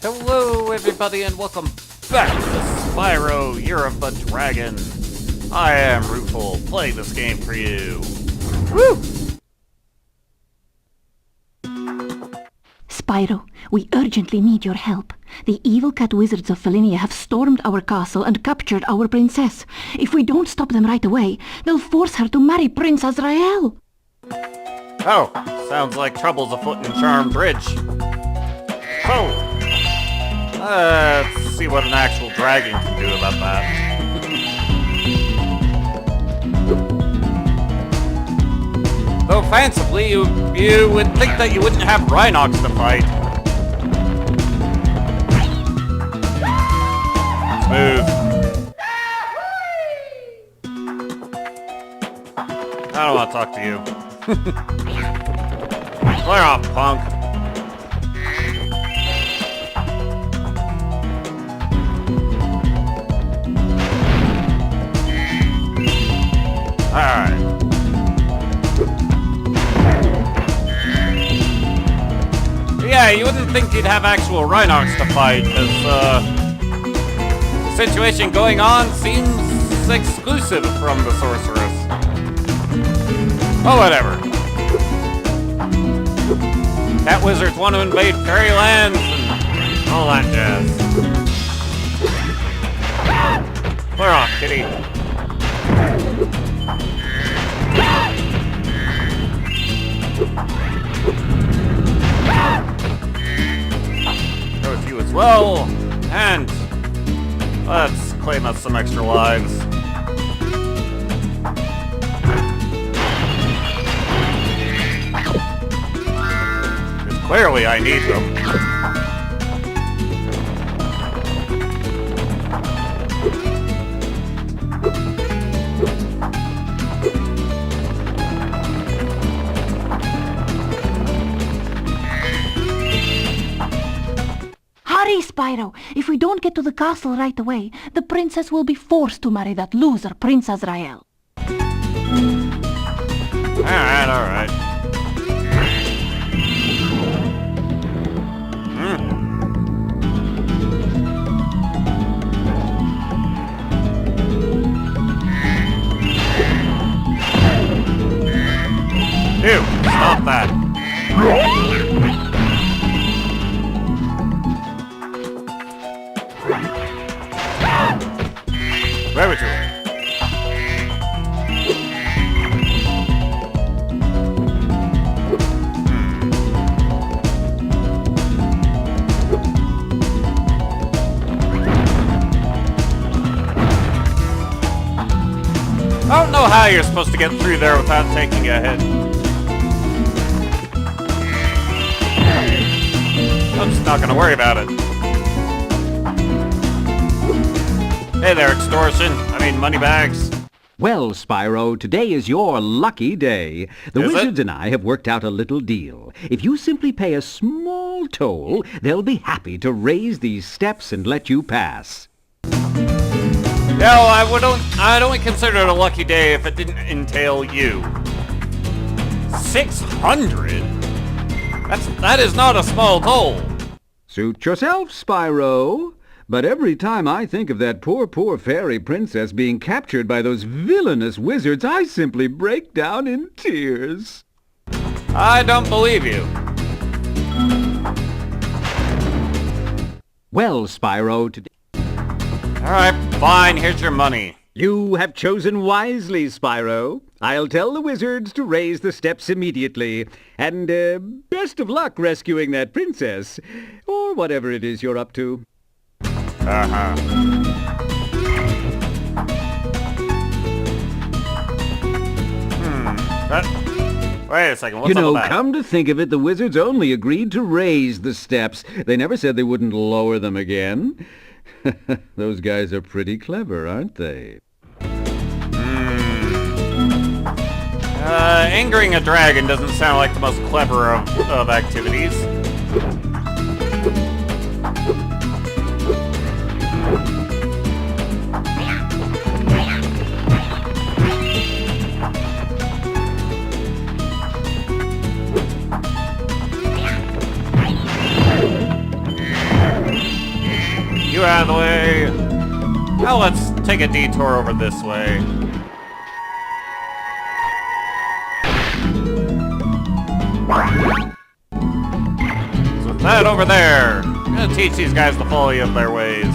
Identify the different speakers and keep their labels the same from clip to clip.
Speaker 1: Hello everybody and welcome back to Spyro, Year of the Dragon. I am Rueful, playing this game for you. Woo!
Speaker 2: Spyro, we urgently need your help. The evil cat wizards of Felinia have stormed our castle and captured our princess. If we don't stop them right away, they'll force her to marry Prince Azrael.
Speaker 1: Oh, sounds like trouble's afoot in Charmed Bridge. So, let's see what an actual dragon can do about that. Though fancifully, you would think that you wouldn't have rhynocs to fight. Smooth. I don't want to talk to you. Clear off, punk. Alright. Yeah, you wouldn't think you'd have actual rhynocs to fight, because, the situation going on seems exclusive from the sorceress. Oh, whatever. Cat wizards want to invade fairylands and all that jazz. Clear off, kitty. Go with you as well, and let's claim us some extra lives. Because clearly I need them.
Speaker 2: Hurry, Spyro! If we don't get to the castle right away, the princess will be forced to marry that loser, Prince Azrael.
Speaker 1: Alright. Ew, stop that. Where would you? I don't know how you're supposed to get through there without taking a hit. I'm just not gonna worry about it. Hey there, extortion. Moneybags.
Speaker 3: Well, Spyro, today is your lucky day. The
Speaker 1: Is
Speaker 3: wizards
Speaker 1: it?
Speaker 3: and I have worked out a little deal. If you simply pay a small toll, they'll be happy to raise these steps and let you pass.
Speaker 1: No, I'd only consider it a lucky day if it didn't entail you. 600? That is not a small toll.
Speaker 3: Suit yourself, Spyro. But every time I think of that poor fairy princess being captured by those villainous wizards, I simply break down in tears.
Speaker 1: I don't believe you.
Speaker 3: Well, Spyro, today...
Speaker 1: Alright, fine, here's your money.
Speaker 3: You have chosen wisely, Spyro. I'll tell the wizards to raise the steps immediately. And, best of luck rescuing that princess. Or whatever it is you're up to.
Speaker 1: Uh-huh. Wait a second, what's
Speaker 3: You know,
Speaker 1: up with that?
Speaker 3: come to think of it, the wizards only agreed to raise the steps. They never said they wouldn't lower them again. Those guys are pretty clever, aren't they?
Speaker 1: Angering a dragon doesn't sound like the most clever of activities. you out of the way. Now let's take a detour over this way. So that over there. I'm gonna teach these guys the folly of their ways.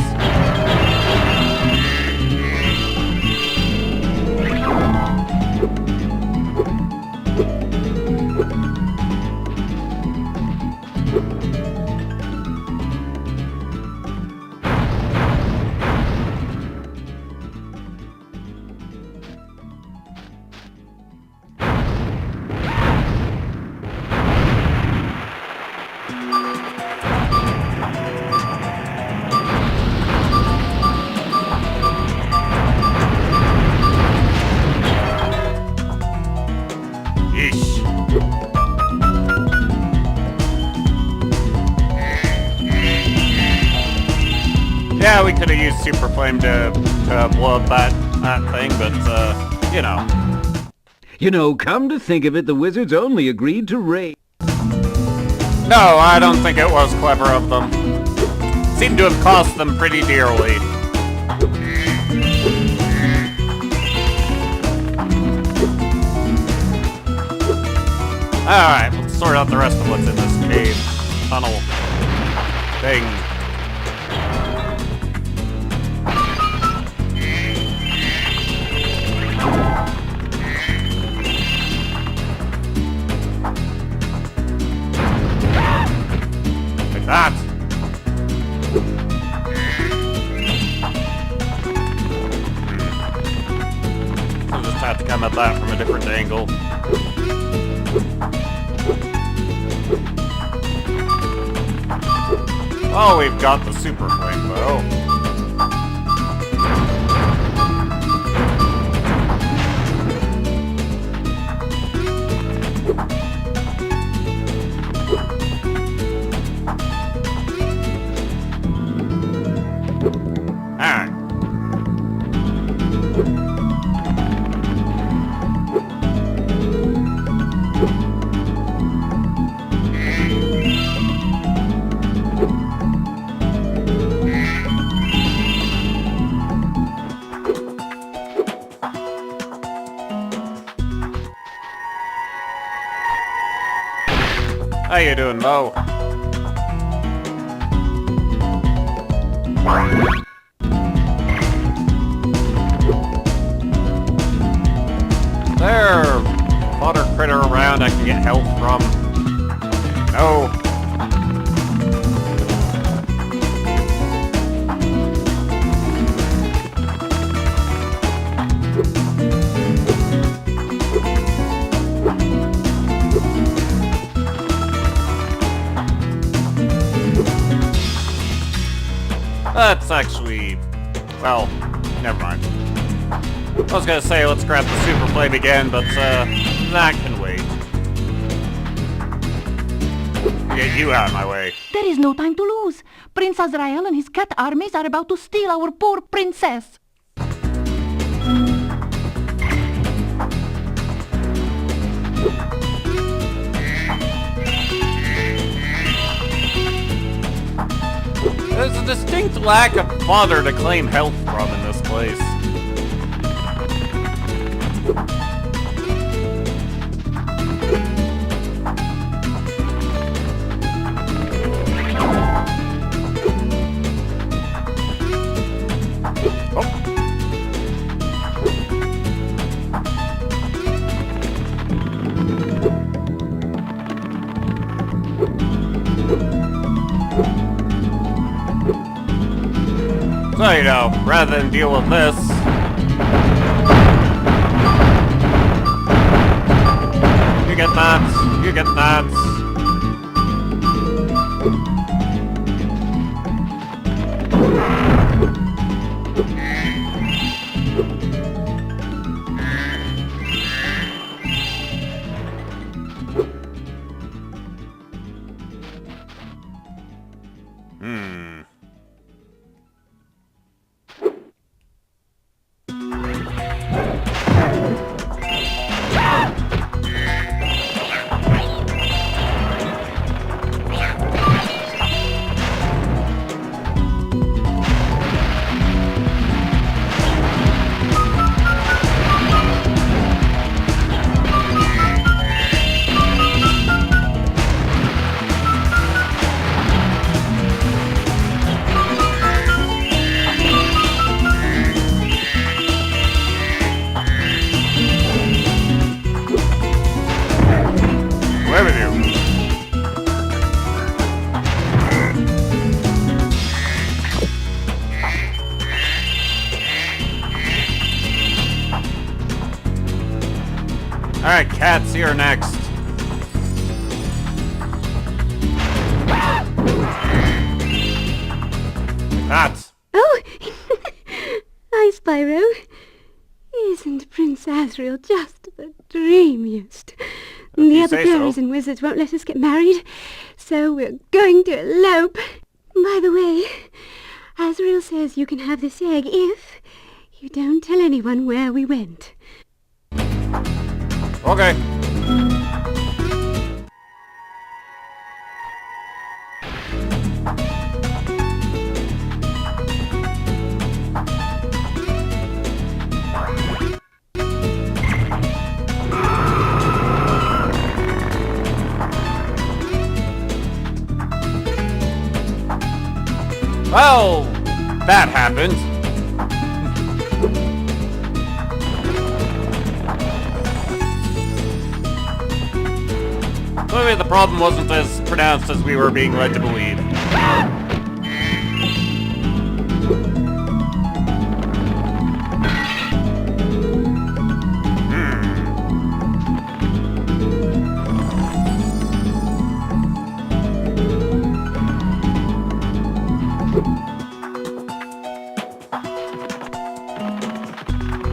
Speaker 1: Yeah, we could have used Super Flame to blow up that thing, but, you know.
Speaker 3: You know, come to think of it, the wizards only agreed to raid.
Speaker 1: No, I don't think it was clever of them. Seemed to have cost them pretty dearly. Alright, let's sort out the rest of what's in this cave. Tunnel. Thing. That! I'll just have to come at that from a different angle. Oh, we've got the Super Flame though. How you doing, Mo? There! Water critter around I can get health from. No. That's actually... well, never mind. I was gonna say let's grab the Super Flame again, but that can wait. Get you out of my way.
Speaker 2: There is no time to lose. Prince Azrael and his cat armies are about to steal our poor princess.
Speaker 1: There's a distinct lack of fodder to claim health from in this place. So, you know, rather than deal with this... You get that, you get that. Alright, Cat's here next. Cat!
Speaker 4: Oh! Hi, Spyro. Isn't Prince Azrael just the dreamiest? The other fairies and wizards won't let us get married, so we're going to elope. By the way, Azrael says you can have this egg if you don't tell anyone where we went.
Speaker 1: Okay. Well, that happened. Maybe the problem wasn't as pronounced as we were being led to believe.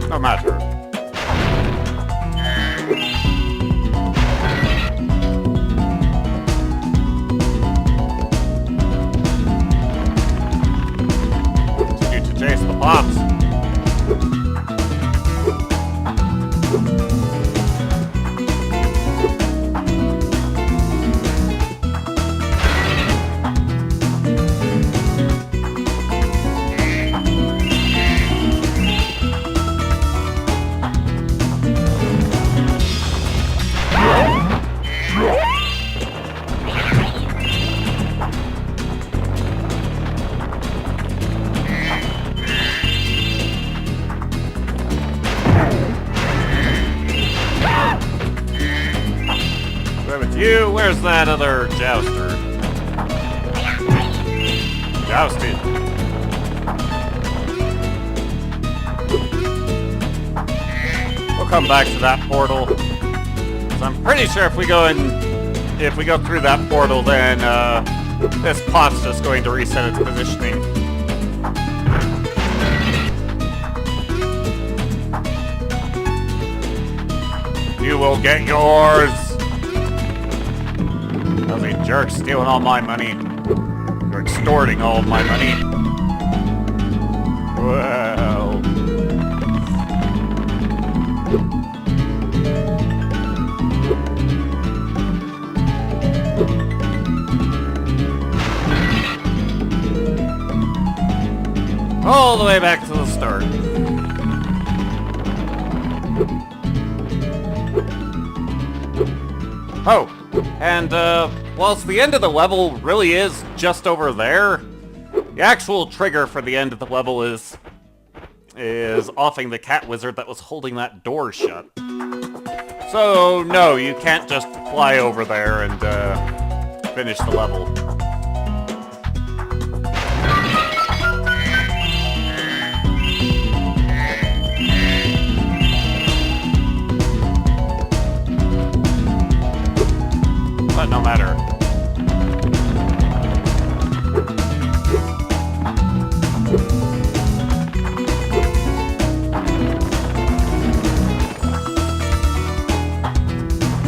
Speaker 1: No matter. Continue to chase the pops. You, where's that other jouster? Jousted. We'll come back to that portal. 'Cause I'm pretty sure if we go through that portal, then this pot's just going to reset its positioning. You will get yours. Nosy jerk stealing all my money. You're extorting all of my money. Well. All the way back to the start. Oh, and whilst the end of the level really is just over there, the actual trigger for the end of the level is offing the cat wizard that was holding that door shut. So no, you can't just fly over there and finish the level. But no matter.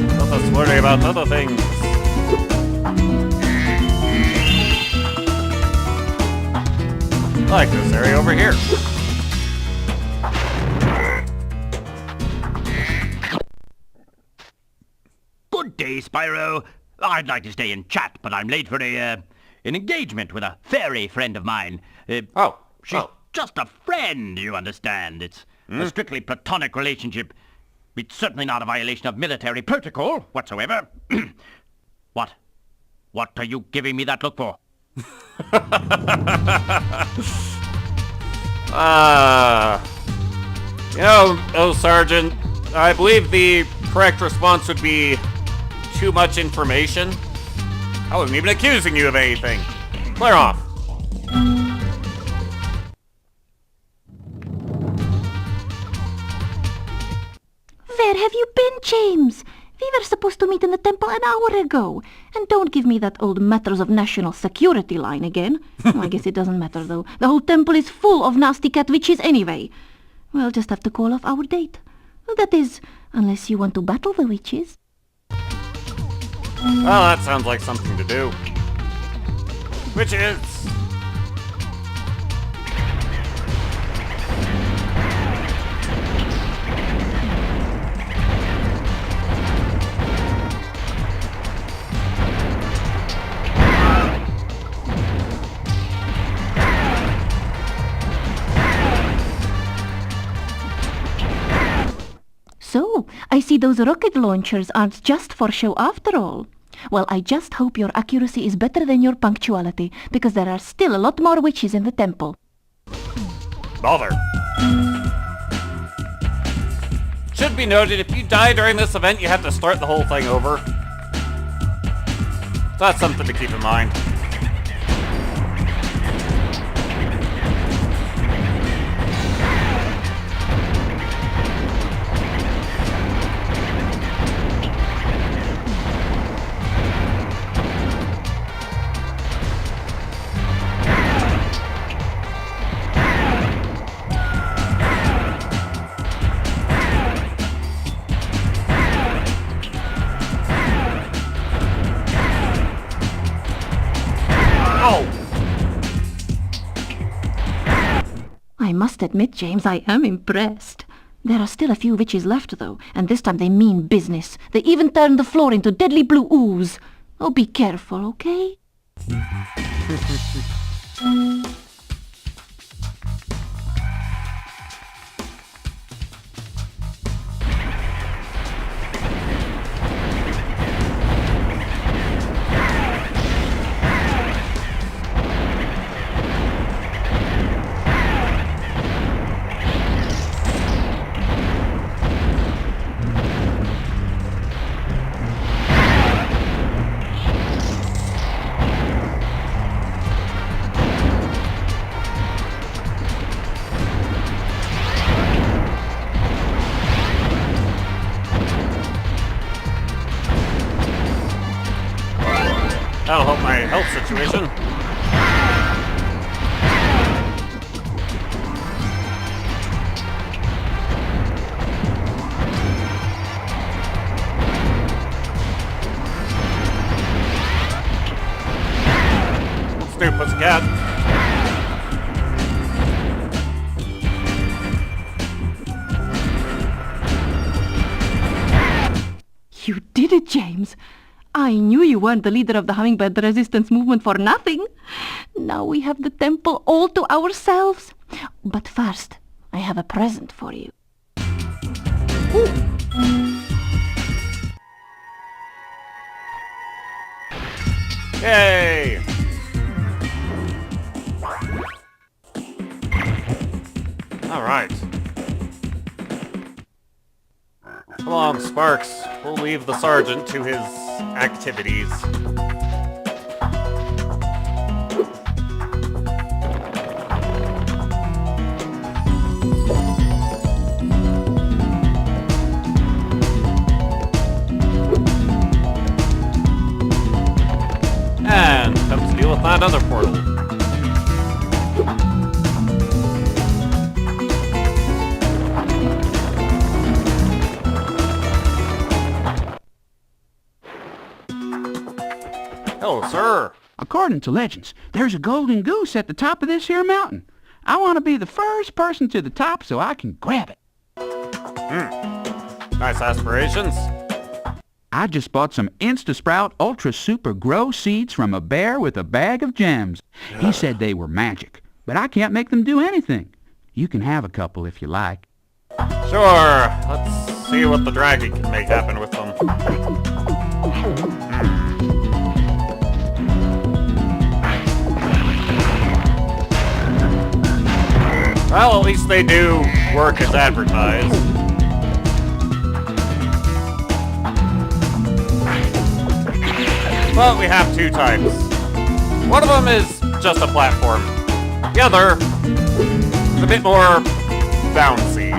Speaker 1: Let us worry about other things. Like this area over here.
Speaker 5: Good day, Spyro. I'd like to stay and chat, but I'm late for an engagement with a fairy friend of mine. She's just a friend, you understand. It's a strictly platonic relationship. It's certainly not a violation of military protocol whatsoever. What? What are you giving me that look for?
Speaker 1: Sergeant, I believe the correct response would be too much information. I wasn't even accusing you of anything. Clear off.
Speaker 2: Where have you been, James? We were supposed to meet in the temple an hour ago. And don't give me that old matters of national security line again. Oh, I guess it doesn't matter, though. The whole temple is full of nasty cat witches anyway. We'll just have to call off our date. Well, that is, unless you want to battle the witches.
Speaker 1: Well, that sounds like something to do. Witches!
Speaker 2: So, I see those rocket launchers aren't just for show after all. Well, I just hope your accuracy is better than your punctuality, because there are still a lot more witches in the temple.
Speaker 1: Bother. Should be noted, if you die during this event, you have to start the whole thing over. That's something to keep in mind.
Speaker 2: I must admit, James, I am impressed. There are still a few witches left, though, and this time they mean business. They even turned the floor into deadly blue ooze. Oh, be careful, okay?
Speaker 1: That'll help my health situation. Let's do pussycat.
Speaker 2: You did it, James. I knew you weren't the leader of the hummingbird resistance movement for nothing. Now we have the temple all to ourselves. But first, I have a present for you. Ooh.
Speaker 1: Yay! All right. Come on, Sparks. We'll leave the sergeant to his activities. And come to deal with that other portal. Hello, sir.
Speaker 6: According to legends, there's a golden goose at the top of this here mountain. I want to be the first person to the top so I can grab it.
Speaker 1: Nice aspirations.
Speaker 6: I just bought some Insta-Sprout Ultra Super Grow seeds from a bear with a bag of gems. He said they were magic, but I can't make them do anything. You can have a couple if you like.
Speaker 1: Sure. Let's see what the dragon can make happen with them. Well, at least they do work as advertised. But we have two types. One of them is just a platform. The other is a bit more bouncy.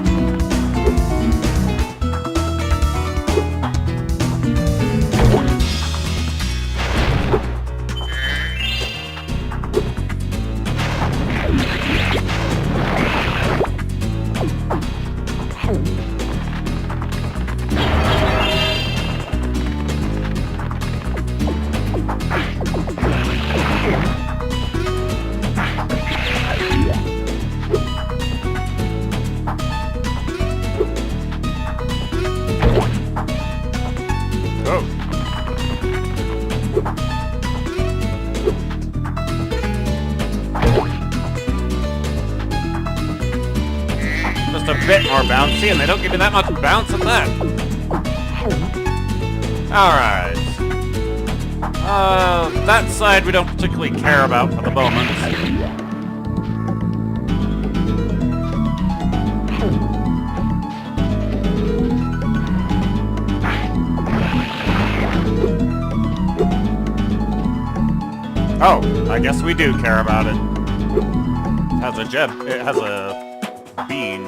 Speaker 1: bit more bouncy, and they don't give me that much bounce at that. Alright. That side we don't particularly care about for the moment. Oh, I guess we do care about it. It has a bean.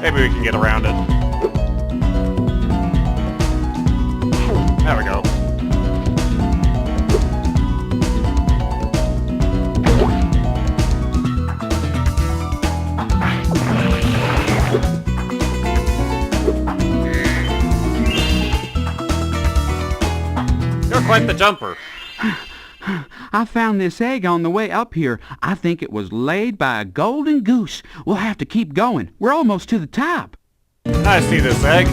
Speaker 1: Maybe we can get around it. There we go. You're quite the jumper.
Speaker 6: I found this egg on the way up here. I think it was laid by a golden goose. We'll have to keep going. We're almost to the top.
Speaker 1: I see this egg.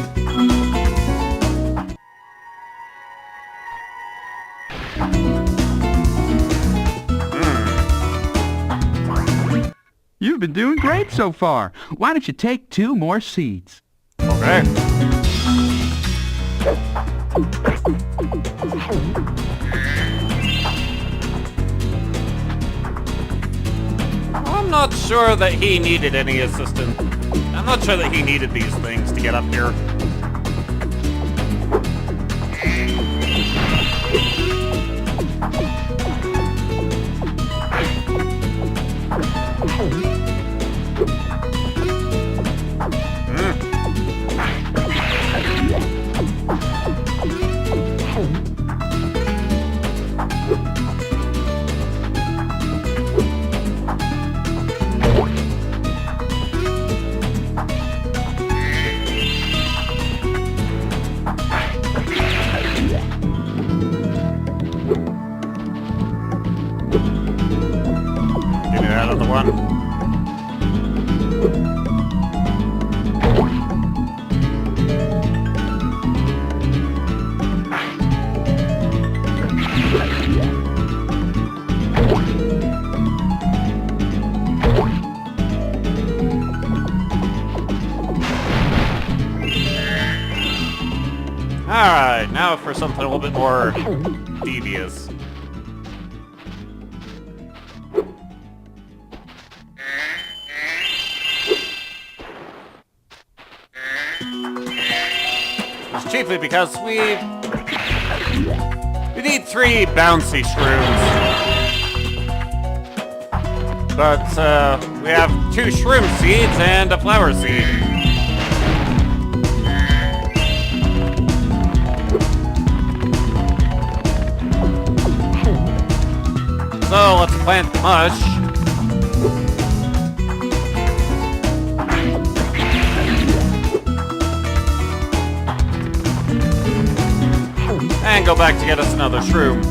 Speaker 6: You've been doing great so far. Why don't you take 2 more seeds?
Speaker 1: Okay. I'm not sure that he needed any assistance. I'm not sure that he needed these things to get up here. Get it out of the one. Alright, now for something a little bit more devious. It's chiefly because we need 3 bouncy shrooms. But we have 2 shroom seeds and a flower seed. So let's plant the mush. And go back to get us another shroom.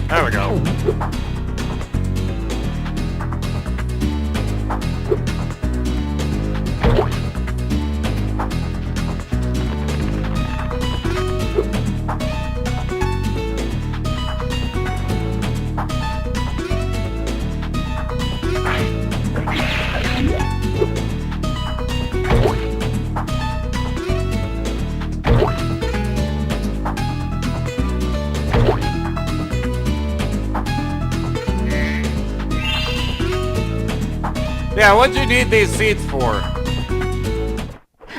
Speaker 1: There we go. Yeah, what'd you need these seeds for?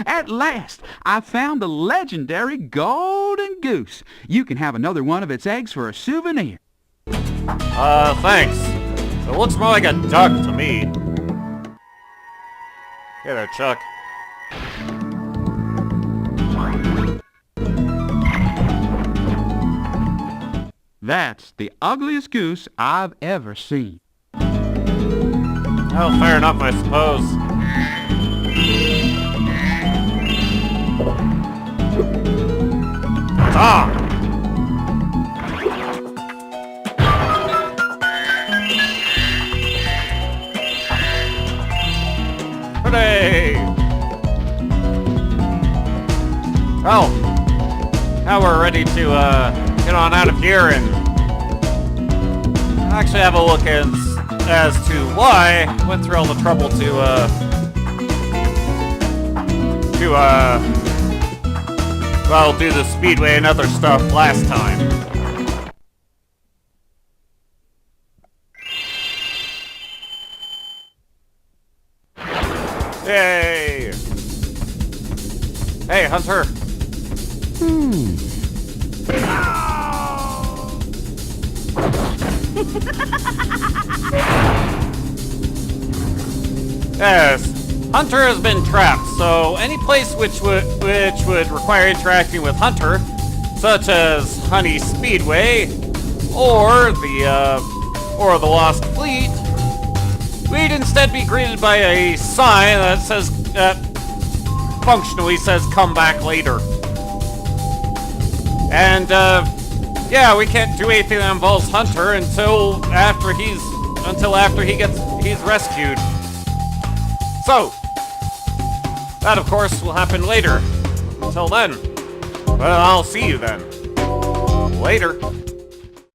Speaker 6: At last, I found the legendary golden goose. You can have another one of its eggs for a souvenir.
Speaker 1: Thanks. It looks more like a duck to me. Hey there, Chuck.
Speaker 6: That's the ugliest goose I've ever seen.
Speaker 1: Well, fair enough, I suppose. Ah! Well, now we're ready to get on out of here and actually have a look as to why I went through all the trouble to well, do the speedway and other stuff last time. Yay! Hey, Hunter. Yes, Hunter has been trapped, so any place which would require interacting with Hunter, such as Honey Speedway or the Lost Fleet, we'd instead be greeted by a sign that says functionally says "Come back later." And yeah, we can't do anything that involves Hunter until after he's rescued. So, that of course will happen later. Until then, well, I'll see you then. Later.